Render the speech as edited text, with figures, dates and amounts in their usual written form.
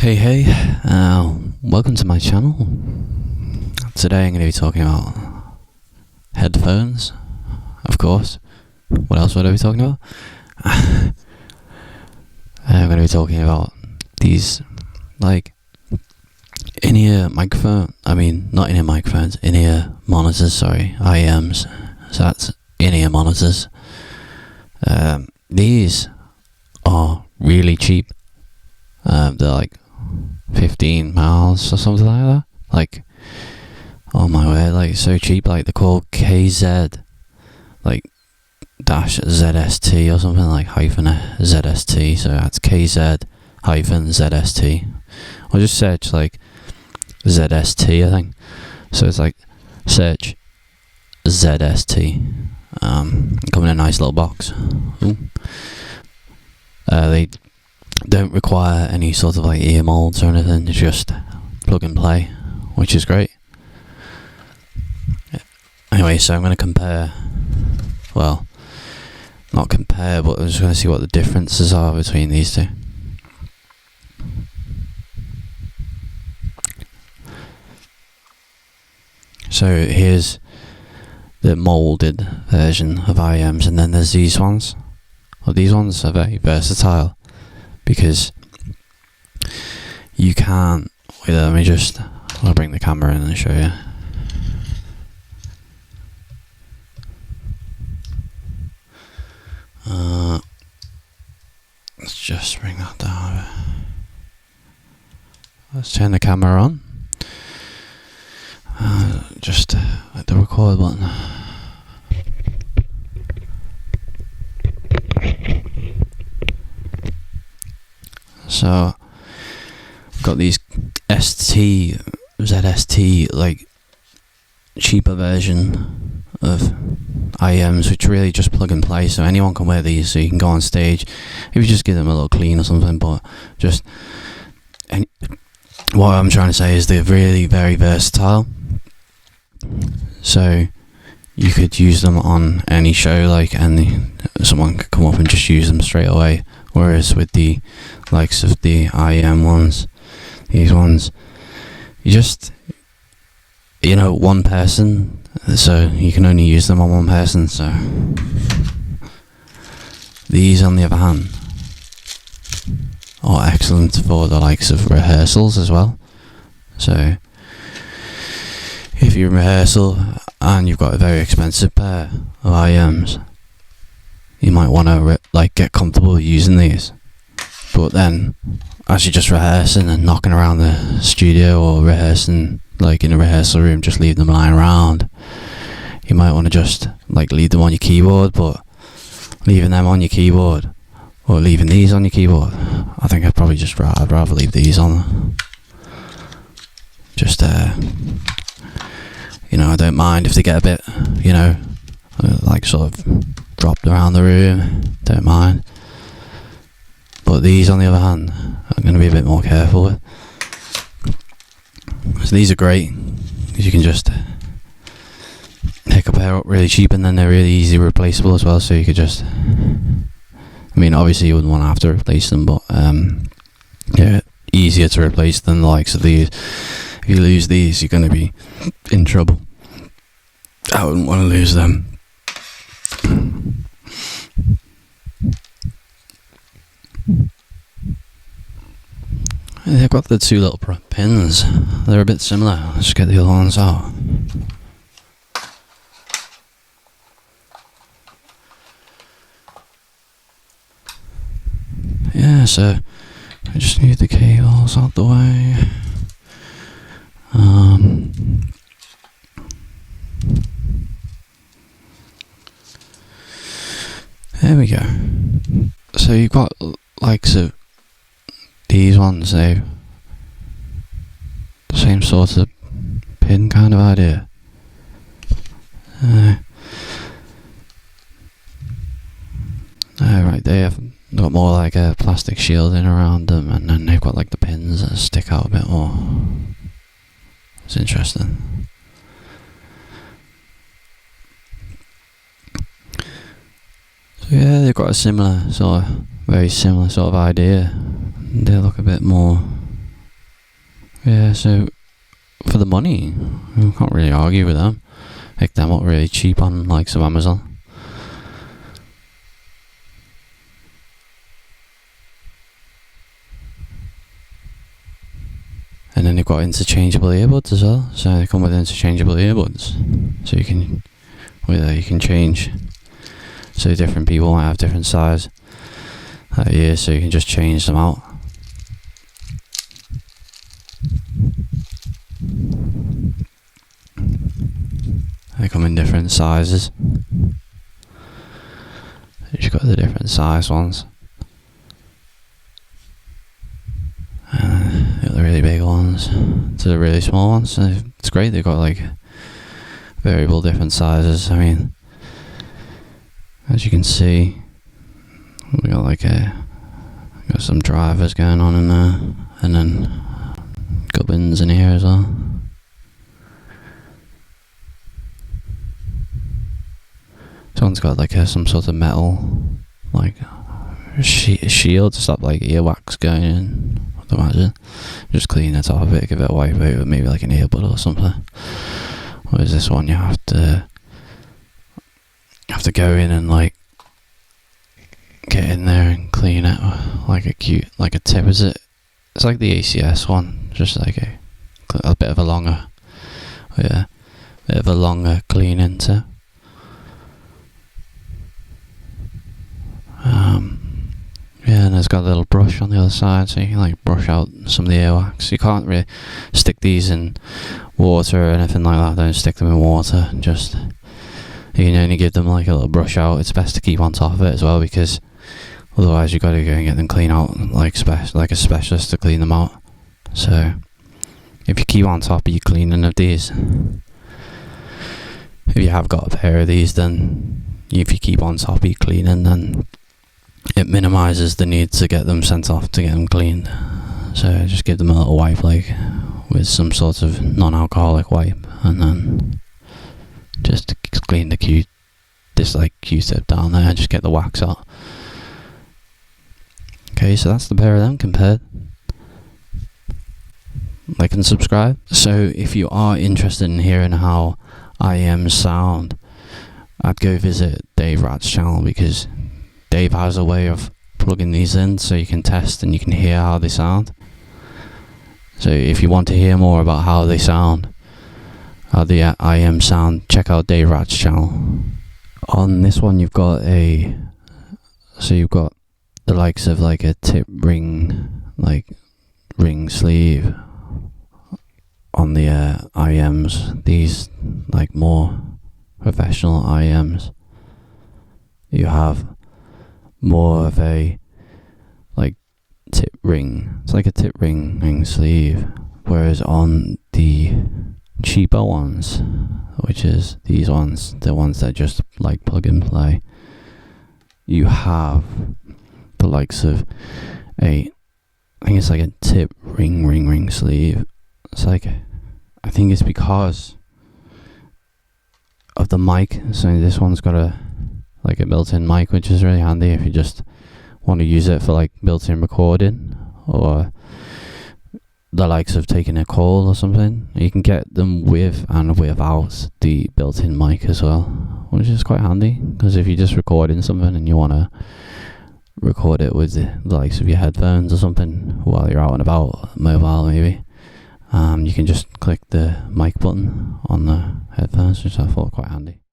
Hey, welcome to my channel. Today I'm going to be talking about headphones, of course. What else would I be talking about? I'm going to be talking about these, like, in-ear microphone, not in-ear microphones, in-ear monitors, sorry, IEMs, so that's in-ear monitors. These are really cheap. They're like £15 or something like that. Like, oh my word, like so cheap. Like they're called KZ, like dash ZST or something, like hyphen ZST. So that's KZ hyphen ZST. Or just search like ZST, I think. So it's like search ZST. Come in a nice little box. Ooh. They don't require any sort of like ear moulds or anything. It's just plug and play, which is great. Anyway, so I'm going to compare, well, not compare, but I'm just going to see what the differences are between these two. So here's the moulded version of IEMs, and then there's these ones. Well, these ones are very versatile because you can't, wait, I'll bring the camera in and show you. Let's just bring that down. Let's turn the camera on. Just hit the record button. So I've got these ZST, like cheaper version of IEMs, which really just plug and play, so anyone can wear these, so you can go on stage if you just give them a little clean or something. But just, and what I'm trying to say is they're really very versatile, so you could use them on any show, like, and someone could come up and just use them straight away. Whereas with the likes of the IEM ones, these ones, you just, one person, so you can only use them on one person. So these, on the other hand, are excellent for the likes of rehearsals as well. So if you're in rehearsal and you've got a very expensive pair of IEMs, you might want to get comfortable using these. But then, as you're just rehearsing and knocking around the studio or rehearsing, like in a rehearsal room, just leave them lying around. You might want to just leave them on your keyboard, but leaving them on your keyboard or leaving these on your keyboard, I think I'd rather leave these on. Just I don't mind if they get a bit, sort of dropped around the room, don't mind. But these, on the other hand, I'm going to be a bit more careful with. So these are great because you can just pick a pair up really cheap, and then they're really easy replaceable as well. So you could just, obviously you wouldn't want to have to replace them, but yeah, easier to replace than the likes of these. If you lose these, you're going to be in trouble. I wouldn't want to lose them. They've got the two little pins. They're a bit similar. Let's get the other ones out. Yeah, so I just need the cables out the way. There we go. So you've got likes of these ones, the same sort of pin kind of idea. Right, they have got more like a plastic shielding around them, and then they've got like the pins that stick out a bit more. It's interesting. So yeah, they've got a very similar sort of idea. They look a bit more Yeah, so for the money, we can't really argue with them. Pick them up really cheap on like some Amazon. And then you've got interchangeable earbuds as well. So they come with interchangeable earbuds. So you can change. So different people might have different size ears, so you can just change them out. They come in different sizes. You've got the different size ones. The really big ones to the really small ones. It's great. They've got like variable different sizes. I mean, as you can see, we got like got some drivers going on in there, and then gubbins in here as well. This one's got like some sort of metal like shield to stop like earwax going in. I'd imagine. Just clean the top of it, give it a wipe out with maybe like an earbud or something. Whereas this one you have to go in and like get in there and clean it like a tip. Is it? It's like the ACS one, just like a bit of a longer, cleaning tip. Yeah, and it's got a little brush on the other side, so you can like brush out some of the earwax. You can't really stick these in water or anything like that. Don't stick them in water. Just you can only give them like a little brush out. It's best to keep on top of it as well, because otherwise you've got to go and get them clean out like a specialist to clean them out. So if you keep on top of your cleaning of these, if you have got a pair of these, then if you keep on top of your cleaning, then it minimises the need to get them sent off to get them cleaned. So just give them a little wipe, like with some sort of non-alcoholic wipe, and then just clean the Q-tip down there and just get the wax out. Okay, so that's the pair of them compared. Like and subscribe. So if you are interested in hearing how IEMs sound, I'd go visit Dave Rat's channel, because Dave has a way of plugging these in so you can test and you can hear how they sound. So if you want to hear more about how they sound, how the IEM sound, check out Dave Rat's channel. On this one you've got the likes of like a tip ring, like ring sleeve on the IEMs. These like more professional IEMs, you have more of a like tip ring. It's like a tip ring sleeve, whereas on the cheaper ones, which is these ones, the ones that just like plug and play, you have the likes of I think it's like a tip ring sleeve. It's like, I think it's because of the mic. So this one's got a built-in mic, which is really handy if you just want to use it for like built-in recording, or the likes of taking a call or something. You can get them with and without the built-in mic as well, which is quite handy, because if you're just recording something and you want to record it with the likes of your headphones or something while you're out and about, mobile maybe, you can just click the mic button on the headphones, which I thought quite handy.